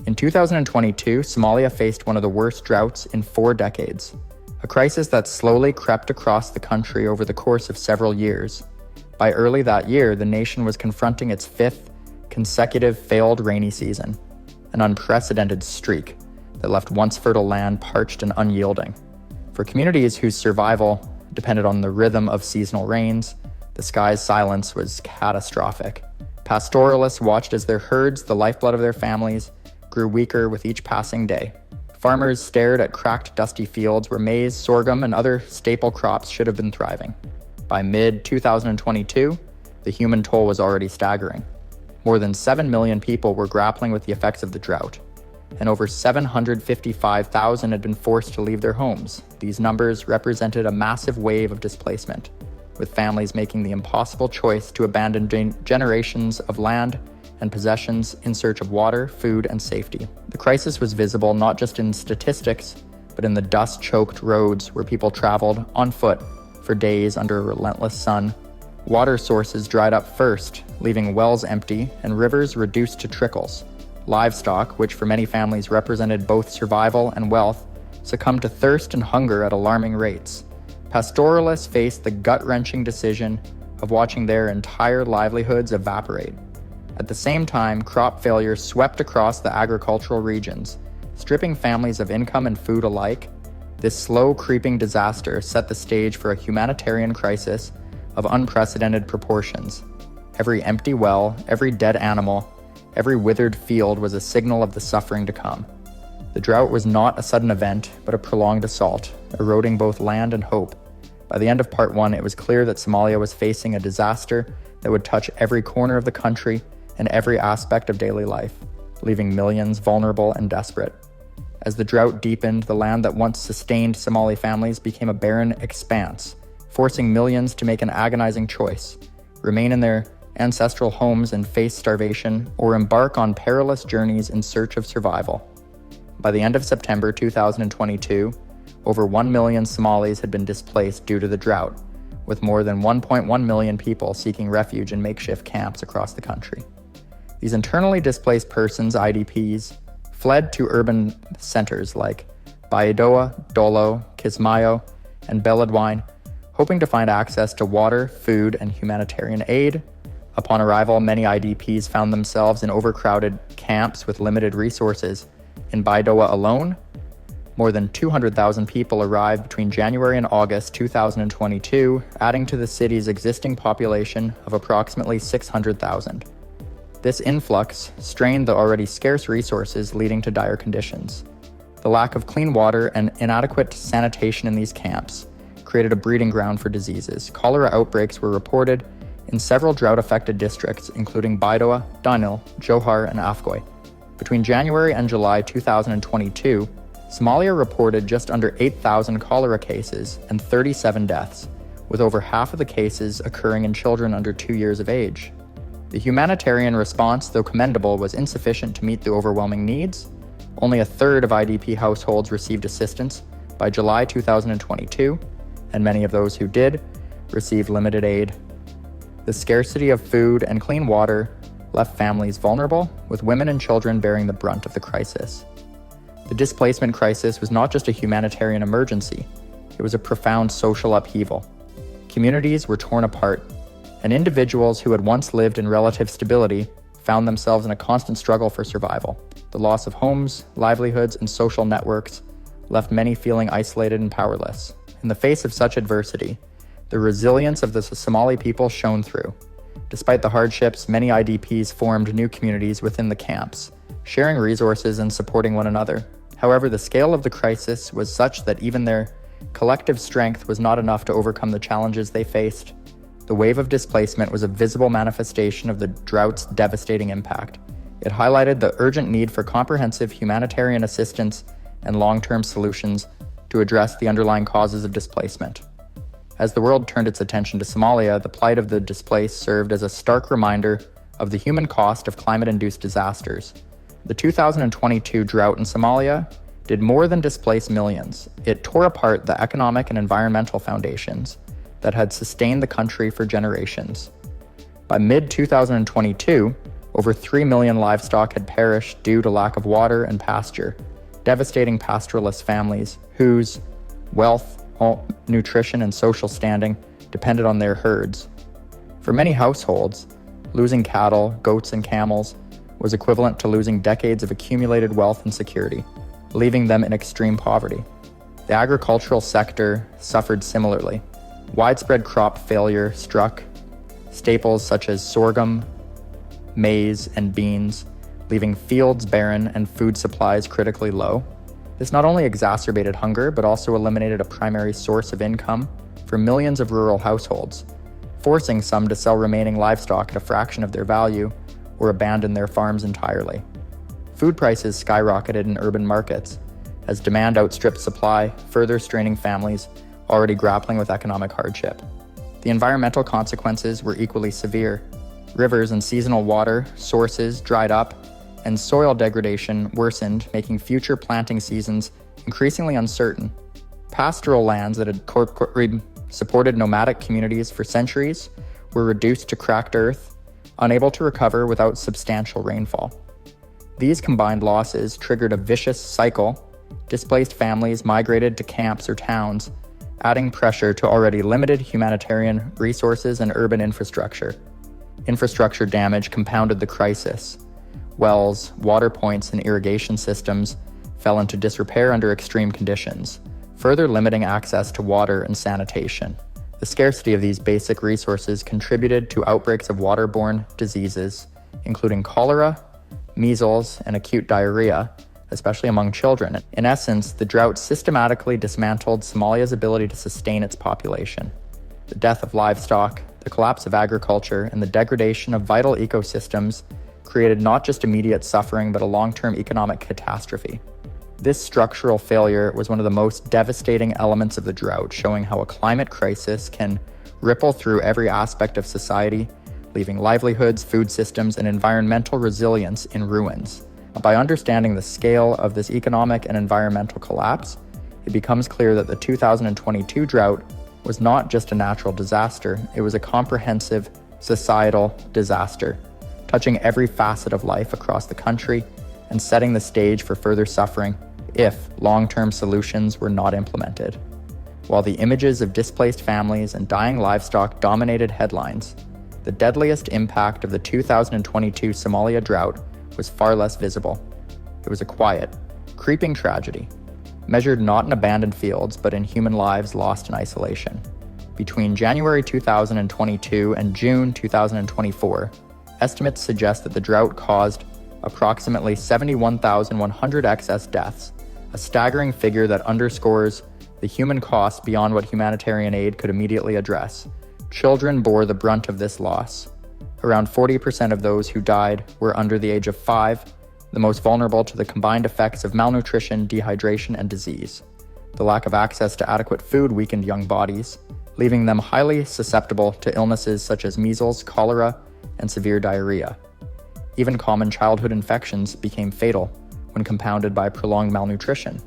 In 2022, Somalia faced one of the worst droughts in 4 decades, a crisis that slowly crept across the country over the course of several years. By early that year, the nation was confronting its 5th consecutive failed rainy season, an unprecedented streak that left once fertile land parched and unyielding. For communities whose survival depended on the rhythm of seasonal rains, the sky's silence was catastrophic. Pastoralists watched as their herds, the lifeblood of their families, grew weaker with each passing day. Farmers stared at cracked, dusty fields where maize, sorghum, and other staple crops should have been thriving. By mid-2022, the human toll was already staggering. More than 7 million people were grappling with the effects of the drought, and over 755,000 had been forced to leave their homes. These numbers represented a massive wave of displacement, with families making the impossible choice to abandon generations of land and possessions in search of water, food, and safety. The crisis was visible not just in statistics, but in the dust-choked roads where people traveled on foot for days under a relentless sun. Water sources dried up first, leaving wells empty and rivers reduced to trickles. Livestock, which for many families represented both survival and wealth, succumbed to thirst and hunger at alarming rates. Pastoralists faced the gut-wrenching decision of watching their entire livelihoods evaporate. At the same time, crop failure swept across the agricultural regions, stripping families of income and food alike. This slow creeping disaster set the stage for a humanitarian crisis of unprecedented proportions. Every empty well, every dead animal, every withered field was a signal of the suffering to come. The drought was not a sudden event, but a prolonged assault, eroding both land and hope. By the end of part 1, it was clear that Somalia was facing a disaster that would touch every corner of the country and every aspect of daily life, leaving millions vulnerable and desperate. As the drought deepened, the land that once sustained Somali families became a barren expanse, forcing millions to make an agonizing choice: remain in their ancestral homes and face starvation, or embark on perilous journeys in search of survival. By the end of September 2022, over 1 million Somalis had been displaced due to the drought, with more than 1.1 million people seeking refuge in makeshift camps across the country. These internally displaced persons, IDPs, fled to urban centers like Baidoa, Dolo, Kismayo, and Beledweyne, hoping to find access to water, food, and humanitarian aid. Upon arrival, many IDPs found themselves in overcrowded camps with limited resources. In Baidoa alone, more than 200,000 people arrived between January and August 2022, adding to the city's existing population of approximately 600,000. This influx strained the already scarce resources, leading to dire conditions. The lack of clean water and inadequate sanitation in these camps created a breeding ground for diseases. Cholera outbreaks were reported in several drought-affected districts, including Baidoa, Danil, Johar, and Afgoy. Between January and July 2022, Somalia reported just under 8,000 cholera cases and 37 deaths, with over half of the cases occurring in children under 2 years of age. The humanitarian response, though commendable, was insufficient to meet the overwhelming needs. Only a third of IDP households received assistance by July 2022, and many of those who did received limited aid. The scarcity of food and clean water left families vulnerable, with women and children bearing the brunt of the crisis. The displacement crisis was not just a humanitarian emergency, it was a profound social upheaval. Communities were torn apart, and individuals who had once lived in relative stability found themselves in a constant struggle for survival. The loss of homes, livelihoods, and social networks left many feeling isolated and powerless. In the face of such adversity, the resilience of the Somali people shone through. Despite the hardships, many IDPs formed new communities within the camps, sharing resources and supporting one another. However, the scale of the crisis was such that even their collective strength was not enough to overcome the challenges they faced. The wave of displacement was a visible manifestation of the drought's devastating impact. It highlighted the urgent need for comprehensive humanitarian assistance and long-term solutions to address the underlying causes of displacement. As the world turned its attention to Somalia, the plight of the displaced served as a stark reminder of the human cost of climate-induced disasters. The 2022 drought in Somalia did more than displace millions. It tore apart the economic and environmental foundations that had sustained the country for generations. By mid-2022, Over 3 million livestock had perished due to lack of water and pasture, devastating pastoralist families whose wealth, nutrition, and social standing depended on their herds. For many households, losing cattle, goats, and camels was equivalent to losing decades of accumulated wealth and security, leaving them in extreme poverty. The agricultural sector suffered similarly. Widespread crop failure struck staples such as sorghum, maize, and beans, leaving fields barren and food supplies critically low. This not only exacerbated hunger, but also eliminated a primary source of income for millions of rural households, forcing some to sell remaining livestock at a fraction of their value or abandon their farms entirely. Food prices skyrocketed in urban markets as demand outstripped supply, further straining families already grappling with economic hardship. The environmental consequences were equally severe. Rivers and seasonal water sources dried up, and soil degradation worsened, making future planting seasons increasingly uncertain. Pastoral lands that had supported nomadic communities for centuries were reduced to cracked earth, unable to recover without substantial rainfall. These combined losses triggered a vicious cycle. Displaced families migrated to camps or towns, adding pressure to already limited humanitarian resources and urban infrastructure. Infrastructure damage compounded the crisis. Wells, water points, and irrigation systems fell into disrepair under extreme conditions, further limiting access to water and sanitation. The scarcity of these basic resources contributed to outbreaks of waterborne diseases, including cholera, measles, and acute diarrhea, especially among children. In essence, the drought systematically dismantled Somalia's ability to sustain its population. The death of livestock, the collapse of agriculture, and the degradation of vital ecosystems created not just immediate suffering, but a long-term economic catastrophe. This structural failure was one of the most devastating elements of the drought, showing how a climate crisis can ripple through every aspect of society, leaving livelihoods, food systems, and environmental resilience in ruins. By understanding the scale of this economic and environmental collapse, it becomes clear that the 2022 drought was not just a natural disaster, it was a comprehensive societal disaster, touching every facet of life across the country and setting the stage for further suffering if long-term solutions were not implemented. While the images of displaced families and dying livestock dominated headlines, the deadliest impact of the 2022 Somalia drought was far less visible. It was a quiet, creeping tragedy, measured not in abandoned fields but in human lives lost in isolation. Between January 2022 and June 2024, estimates suggest that the drought caused approximately 71,100 excess deaths, a staggering figure that underscores the human cost beyond what humanitarian aid could immediately address. Children bore the brunt of this loss. Around 40% of those who died were under the age of 5, the most vulnerable to the combined effects of malnutrition, dehydration, and disease. The lack of access to adequate food weakened young bodies, leaving them highly susceptible to illnesses such as measles, cholera, and severe diarrhea. Even common childhood infections became fatal when compounded by prolonged malnutrition.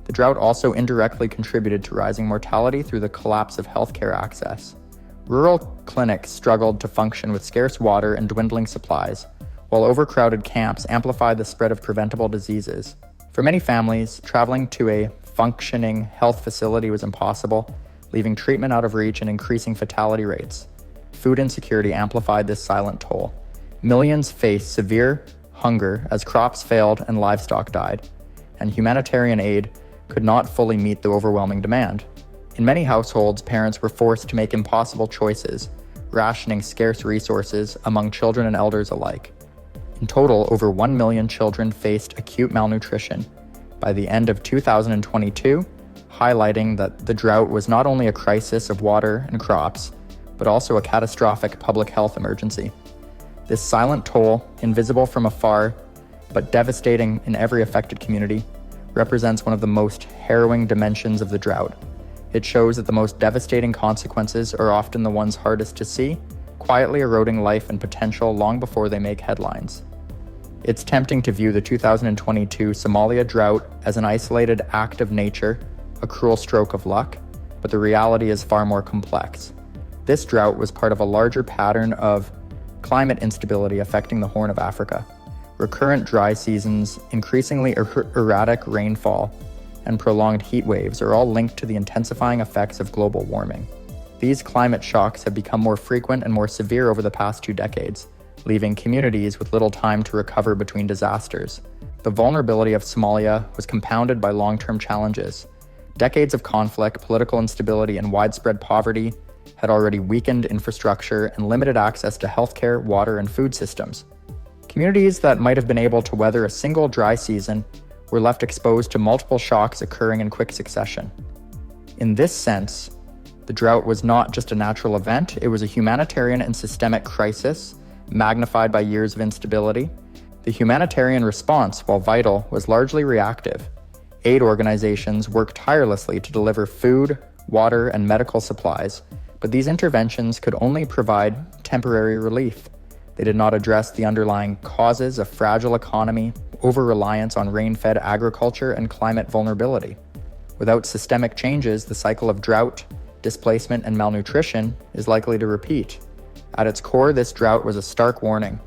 The drought also indirectly contributed to rising mortality through the collapse of healthcare access. Rural clinics struggled to function with scarce water and dwindling supplies, while overcrowded camps amplified the spread of preventable diseases. For many families, traveling to a functioning health facility was impossible, leaving treatment out of reach and increasing fatality rates. Food insecurity amplified this silent toll. Millions faced severe hunger as crops failed and livestock died, and humanitarian aid could not fully meet the overwhelming demand. In many households, parents were forced to make impossible choices, rationing scarce resources among children and elders alike. In total, over 1 million children faced acute malnutrition by the end of 2022, highlighting that the drought was not only a crisis of water and crops, but also a catastrophic public health emergency. This silent toll, invisible from afar, but devastating in every affected community, represents one of the most harrowing dimensions of the drought. It shows that the most devastating consequences are often the ones hardest to see, quietly eroding life and potential long before they make headlines. It's tempting to view the 2022 Somalia drought as an isolated act of nature, a cruel stroke of luck, but the reality is far more complex. This drought was part of a larger pattern of Climate instability affecting the Horn of Africa. Recurrent dry seasons, increasingly erratic rainfall, and prolonged heat waves are all linked to the intensifying effects of global warming. These climate shocks have become more frequent and more severe over the past 2 decades, leaving communities with little time to recover between disasters. The vulnerability of Somalia was compounded by long-term challenges. Decades of conflict, political instability, and widespread poverty had already weakened infrastructure and limited access to healthcare, water, and food systems. Communities that might have been able to weather a single dry season were left exposed to multiple shocks occurring in quick succession. In this sense, the drought was not just a natural event, it was a humanitarian and systemic crisis, magnified by years of instability. The humanitarian response, while vital, was largely reactive. Aid organizations worked tirelessly to deliver food, water, and medical supplies, but these interventions could only provide temporary relief. They did not address the underlying causes of fragile economy, over-reliance on rain-fed agriculture, and climate vulnerability. Without systemic changes, the cycle of drought, displacement, and malnutrition is likely to repeat. At its core, this drought was a stark warning.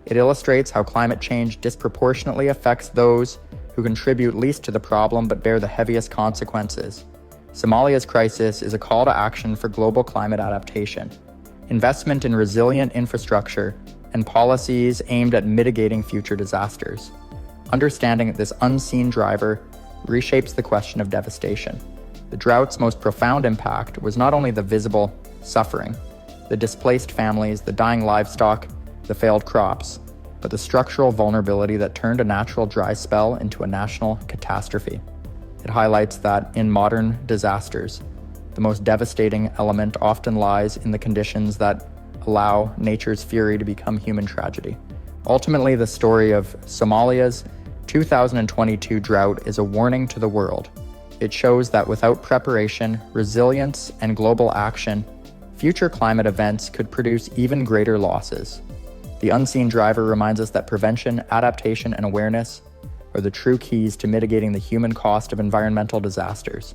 It illustrates how climate change disproportionately affects those who contribute least to the problem but bear the heaviest consequences. Somalia's crisis is a call to action for global climate adaptation. Investment in resilient infrastructure and policies aimed at mitigating future disasters. Understanding this unseen driver reshapes the question of devastation. The drought's most profound impact was not only the visible suffering, the displaced families, the dying livestock, the failed crops, but the structural vulnerability that turned a natural dry spell into a national catastrophe. It highlights that in modern disasters, the most devastating element often lies in the conditions that allow nature's fury to become human tragedy. Ultimately, the story of Somalia's 2022 drought is a warning to the world. It shows that without preparation, resilience, and global action, future climate events could produce even greater losses. The unseen driver reminds us that prevention, adaptation, and awareness are the true keys to mitigating the human cost of environmental disasters.